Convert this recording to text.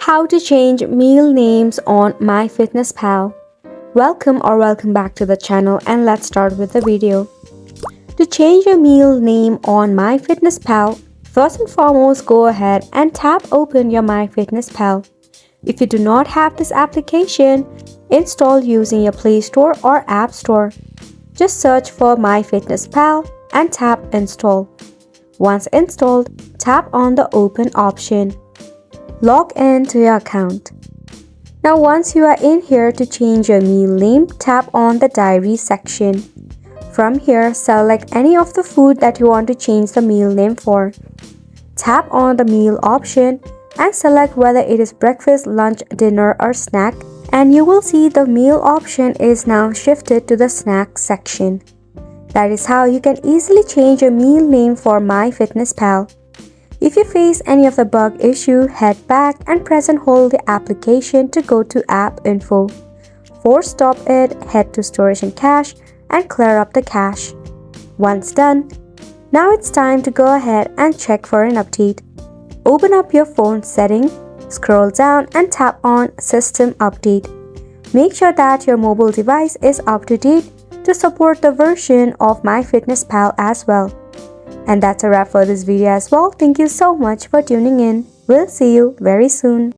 How to change meal names on Myfitnesspal. Welcome back to the channel, and let's start with the video. To change your meal name on Myfitnesspal, first and foremost go ahead and tap open your Myfitnesspal. If you do not have this application, install using your Play Store or App Store. Just search for Myfitnesspal and tap install. Once installed, tap on the open option. Log in to your account. Now once you are in here, to change your meal name, tap on the diary section. From here, select any of the food that you want to change the meal name for. Tap on the meal option and select whether it is breakfast, lunch, dinner or snack, and you will see the meal option is now shifted to the snack section. That is how you can easily change your meal name for Myfitnesspal. If you face any of the bug issue, head back and press and hold the application to go to app info. Force stop it, head to storage and cache and clear up the cache. Once done, now it's time to go ahead and check for an update. Open up your phone setting, scroll down and tap on system update. Make sure that your mobile device is up to date to support the version of Myfitnesspal as well. And that's a wrap for this video as well. Thank you so much for tuning in. We'll see you very soon.